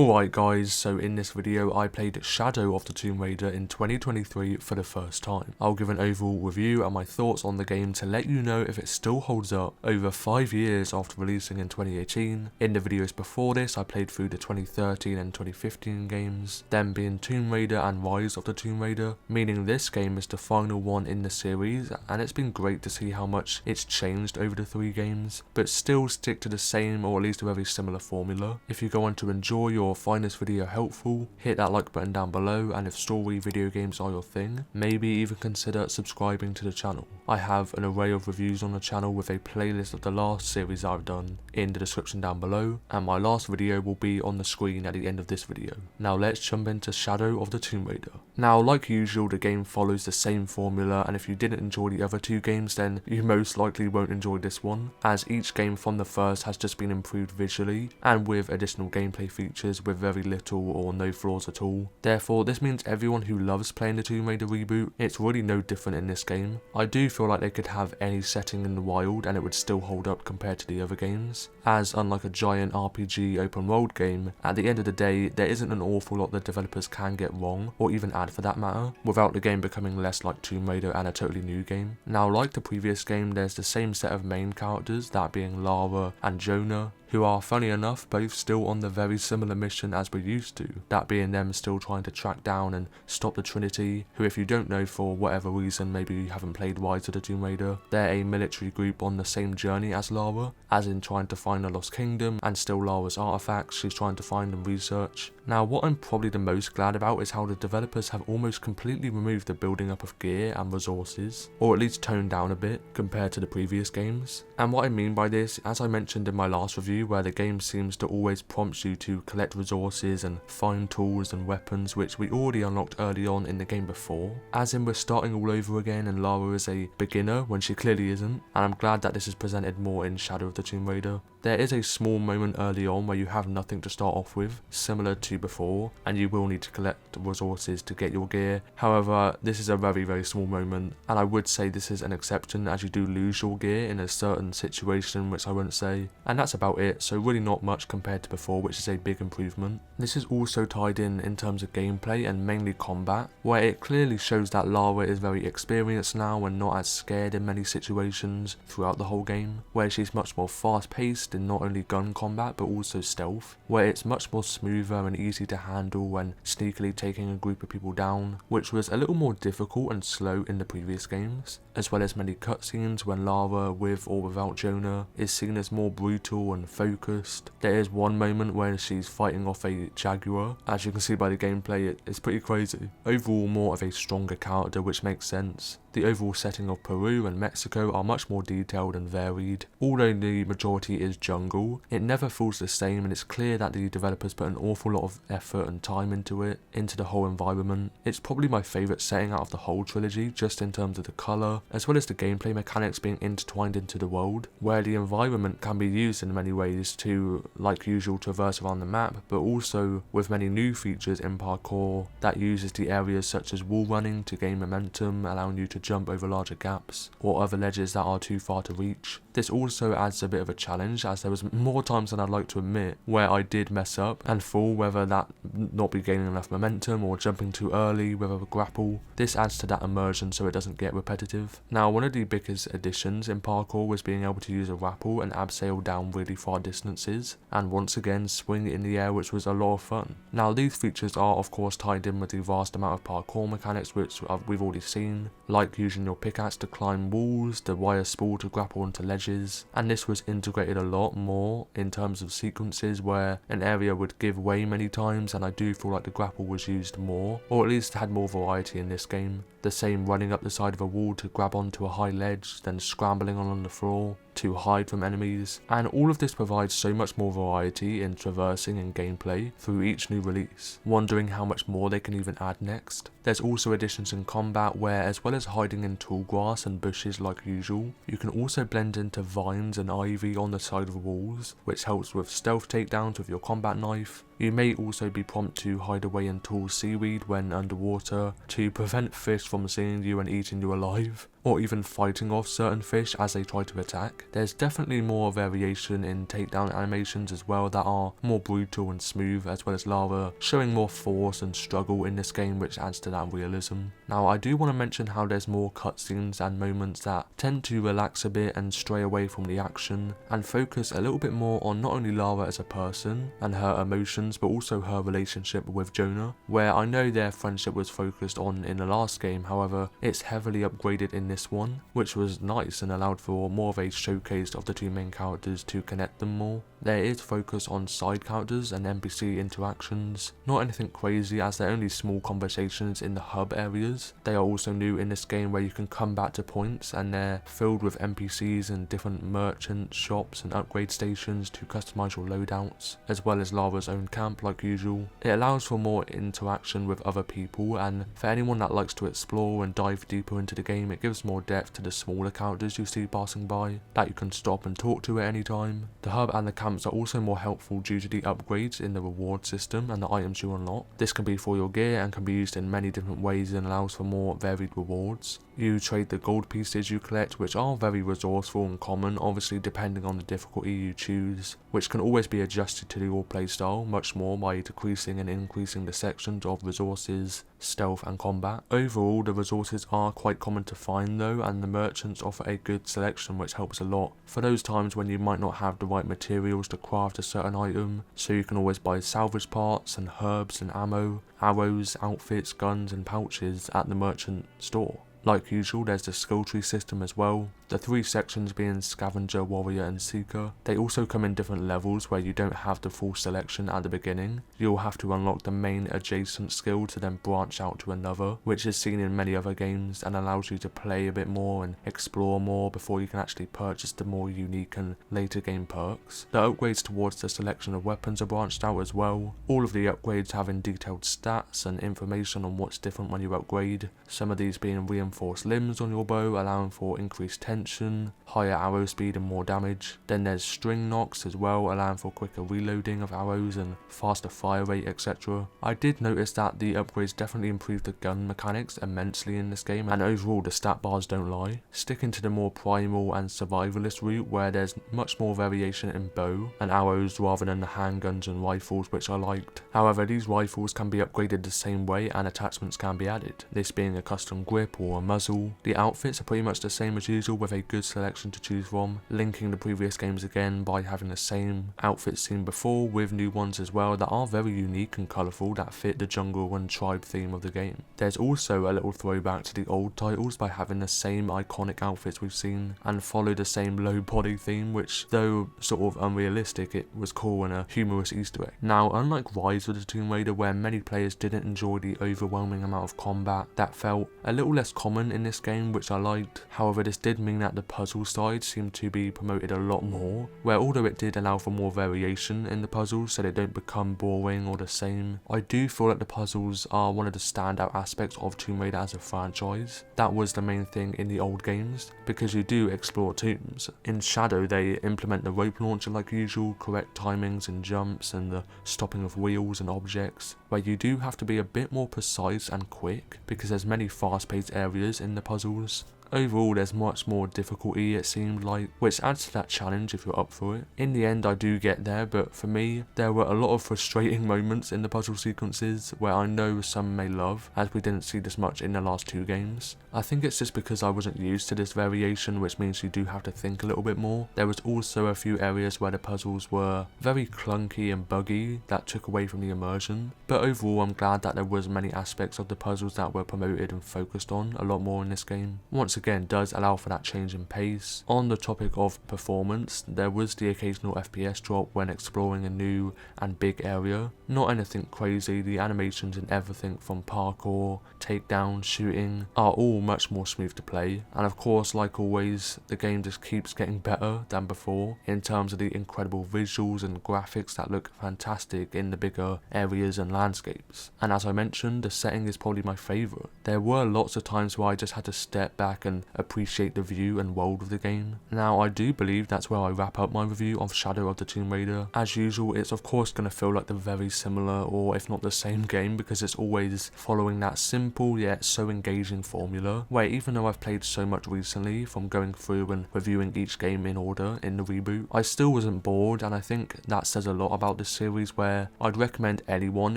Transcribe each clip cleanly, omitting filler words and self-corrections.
Alright guys, so in this video I played Shadow of the Tomb Raider in 2023 for the first time. I'll give an overall review and my thoughts on the game to let you know if it still holds up over 5 years after releasing in 2018. In the videos before this I played through the 2013 and 2015 games, them being Tomb Raider and Rise of the Tomb Raider, meaning this game is the final one in the series, and it's been great to see how much it's changed over the 3 games, but still stick to the same or at least a very similar formula. If you go on to enjoy or find this video helpful, hit that like button down below, and if story video games are your thing, maybe even consider subscribing to the channel. I have an array of reviews on the channel with a playlist of the last series I've done in the description down below, and my last video will be on the screen at the end of this video. Now let's jump into Shadow of the Tomb Raider. Now like usual, the game follows the same formula, and if you didn't enjoy the other 2 games then you most likely won't enjoy this one, as each game from the first has just been improved visually and with additional gameplay features with very little or no flaws at all. Therefore this means everyone who loves playing the Tomb Raider reboot, it's really no different in this game. I do feel like they could have any setting in the wild and it would still hold up compared to the other games, as unlike a giant RPG open world game, at the end of the day there isn't an awful lot the developers can get wrong, or even add for that matter, without the game becoming less like Tomb Raider and a totally new game. Now like the previous game, there's the same set of main characters, that being Lara and Jonah, who are, funny enough, both still on the very similar mission as we're used to, that being them still trying to track down and stop the Trinity, who, if you don't know for whatever reason, maybe you haven't played Rise of the Tomb Raider, they're a military group on the same journey as Lara, as in trying to find the Lost Kingdom and steal Lara's artifacts she's trying to find and research. Now what I'm probably the most glad about is how the developers have almost completely removed the building up of gear and resources, or at least toned down a bit compared to the previous games. And what I mean by this, as I mentioned in my last review, where the game seems to always prompt you to collect resources and find tools and weapons which we already unlocked early on in the game before, as in we're starting all over again and Lara is a beginner when she clearly isn't, and I'm glad that this is presented more in Shadow of the Tomb Raider. There is a small moment early on where you have nothing to start off with, similar to before, and you will need to collect resources to get your gear. However, this is a very small moment, and I would say this is an exception as you do lose your gear in a certain situation, which I won't say, and that's about it, so really not much compared to before, which is a big improvement. This is also tied in terms of gameplay and mainly combat, where it clearly shows that Lara is very experienced now and not as scared in many situations throughout the whole game, where she's much more fast paced in not only gun combat but also stealth, where it's much more smoother and easy to handle when sneakily taking a group of people down, which was a little more difficult and slow in the previous games, as well as many cutscenes when Lara, with or without Jonah, is seen as more brutal and focused. There is one moment where she's fighting off a jaguar. As you can see by the gameplay, it's pretty crazy. Overall more of a stronger character, which makes sense. The overall setting of Peru and Mexico are much more detailed and varied. Although the majority is jungle, it never feels the same, and it's clear that the developers put an awful lot of effort and time into the whole environment. It's probably my favourite setting out of the whole trilogy, just in terms of the colour, as well as the gameplay mechanics being intertwined into the world, where the environment can be used in many ways to, like usual, traverse around the map, but also with many new features in parkour that uses the areas such as wall running to gain momentum, allowing you to jump over larger gaps or other ledges that are too far to reach. This also adds a bit of a challenge, as there was more times than I'd like to admit where I did mess up and fall, whether that not be gaining enough momentum or jumping too early with a grapple. This adds to that immersion so it doesn't get repetitive. Now one of the biggest additions in parkour was being able to use a rappel and abseil down really far distances, and once again swing in the air, which was a lot of fun. Now these features are of course tied in with the vast amount of parkour mechanics which we've already seen, like using your pickaxe to climb walls, the wire spool to grapple onto ledges, and this was integrated a lot more in terms of sequences where an area would give way many times, and I do feel like the grapple was used more, or at least had more variety in this game. The same running up the side of a wall to grab onto a high ledge, then scrambling on the floor to hide from enemies, and all of this provides so much more variety in traversing and gameplay through each new release, wondering how much more they can even add next. There's also additions in combat where, as well as hiding in tall grass and bushes like usual, you can also blend into vines and ivy on the side of walls, which helps with stealth takedowns with your combat knife. You may also be prompted to hide away in tall seaweed when underwater to prevent fish from seeing you and eating you alive, or even fighting off certain fish as they try to attack. There's definitely more variation in takedown animations as well that are more brutal and smooth, as well as lava showing more force and struggle in this game, which adds to that realism. Now I do want to mention how there's more cutscenes and moments that tend to relax a bit and stray away from the action and focus a little bit more on not only Lara as a person and her emotions, but also her relationship with Jonah, where I know their friendship was focused on in the last game. However, it's heavily upgraded in this one, which was nice and allowed for more of a showcase of the two main characters to connect them more. There is focus on side characters and NPC interactions, not anything crazy as they're only small conversations in the hub areas. They are also new in this game where you can come back to points and they're filled with NPCs and different merchant shops and upgrade stations to customize your loadouts, as well as Lara's own camp like usual. It allows for more interaction with other people, and for anyone that likes to explore and dive deeper into the game, it gives more depth to the smaller characters you see passing by that you can stop and talk to at any time. The hub and the camps are also more helpful due to the upgrades in the reward system and the items you unlock. This can be for your gear and can be used in many different ways and allows for more varied rewards. You trade the gold pieces you collect, which are very resourceful and common, obviously depending on the difficulty you choose, which can always be adjusted to your playstyle much more by decreasing and increasing the sections of resources, stealth and combat. Overall, the resources are quite common to find though, and the merchants offer a good selection, which helps a lot for those times when you might not have the right materials to craft a certain item, so you can always buy salvage parts and herbs and ammo, arrows, outfits, guns and pouches at the merchant store. Like usual, there's the skill tree system as well, the three sections being Scavenger, Warrior and Seeker. They also come in different levels where you don't have the full selection at the beginning. You'll have to unlock the main adjacent skill to then branch out to another, which is seen in many other games and allows you to play a bit more and explore more before you can actually purchase the more unique and later game perks. The upgrades towards the selection of weapons are branched out as well, all of the upgrades having detailed stats and information on what's different when you upgrade, some of these being reinforced limbs on your bow allowing for increased tension, higher arrow speed and more damage. Then there's string knocks as well, allowing for quicker reloading of arrows and faster fire rate, etc. I did notice that the upgrades definitely improved the gun mechanics immensely in this game, and overall the stat bars don't lie. Sticking to the more primal and survivalist route where there's much more variation in bow and arrows rather than the handguns and rifles, which I liked. However, these rifles can be upgraded the same way and attachments can be added, this being a custom grip or a muzzle. The outfits are pretty much the same as usual with a good selection to choose from, linking the previous games again by having the same outfits seen before with new ones as well that are very unique and colourful that fit the jungle and tribe theme of the game. There's also a little throwback to the old titles by having the same iconic outfits we've seen and follow the same low body theme, which though sort of unrealistic, it was cool and a humorous Easter egg. Now, unlike Rise of the Tomb Raider where many players didn't enjoy the overwhelming amount of combat, that felt a little less common in this game, which I liked. However, this did mean that the puzzle side seemed to be promoted a lot more, where although it did allow for more variation in the puzzles so they don't become boring or the same, I do feel like the puzzles are one of the standout aspects of Tomb Raider as a franchise. That was the main thing in the old games, because you do explore tombs. In Shadow they implement the rope launcher like usual, correct timings and jumps and the stopping of wheels and objects, where you do have to be a bit more precise and quick because there's many fast-paced areas in the puzzles. Overall, there's much more difficulty it seemed like, which adds to that challenge if you're up for it. In the end I do get there, but for me there were a lot of frustrating moments in the puzzle sequences where I know some may love, as we didn't see this much in the last two games. I think it's just because I wasn't used to this variation, which means you do have to think a little bit more. There was also a few areas where the puzzles were very clunky and buggy that took away from the immersion, but overall I'm glad that there was many aspects of the puzzles that were promoted and focused on a lot more in this game. Once again, does allow for that change in pace. On the topic of performance, there was the occasional FPS drop when exploring a new and big area. Not anything crazy, the animations and everything from parkour, takedown, shooting are all much more smooth to play, and of course, like always, the game just keeps getting better than before in terms of the incredible visuals and graphics that look fantastic in the bigger areas and landscapes. And as I mentioned, the setting is probably my favourite. There were lots of times where I just had to step back and can appreciate the view and world of the game. Now, I do believe that's where I wrap up my review of Shadow of the Tomb Raider. As usual, it's of course going to feel like the very similar, or if not the same game, because it's always following that simple yet so engaging formula, where even though I've played so much recently from going through and reviewing each game in order in the reboot, I still wasn't bored, and I think that says a lot about this series, where I'd recommend anyone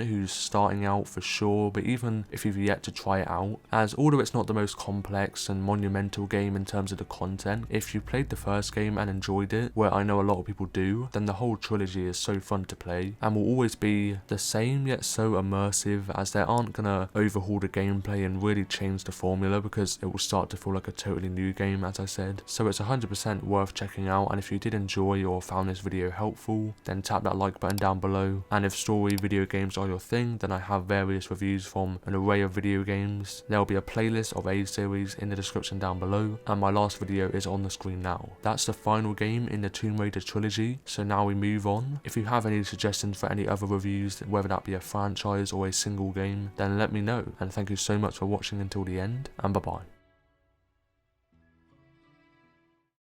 who's starting out for sure, but even if you've yet to try it out, as although it's not the most complex and monumental game in terms of the content, if you played the first game and enjoyed it, where I know a lot of people do, then the whole trilogy is so fun to play and will always be the same yet so immersive, as they aren't gonna overhaul the gameplay and really change the formula, because it will start to feel like a totally new game, as I said. So it's 100% worth checking out, and if you did enjoy or found this video helpful, then tap that like button down below. And if story video games are your thing, then I have various reviews from an array of video games. There will be a playlist of A series in the description down below, and my last video is on the screen now. That's the final game in the Tomb Raider trilogy, so now we move on. If you have any suggestions for any other reviews, whether that be a franchise or a single game, then let me know, and thank you so much for watching until the end, and bye bye.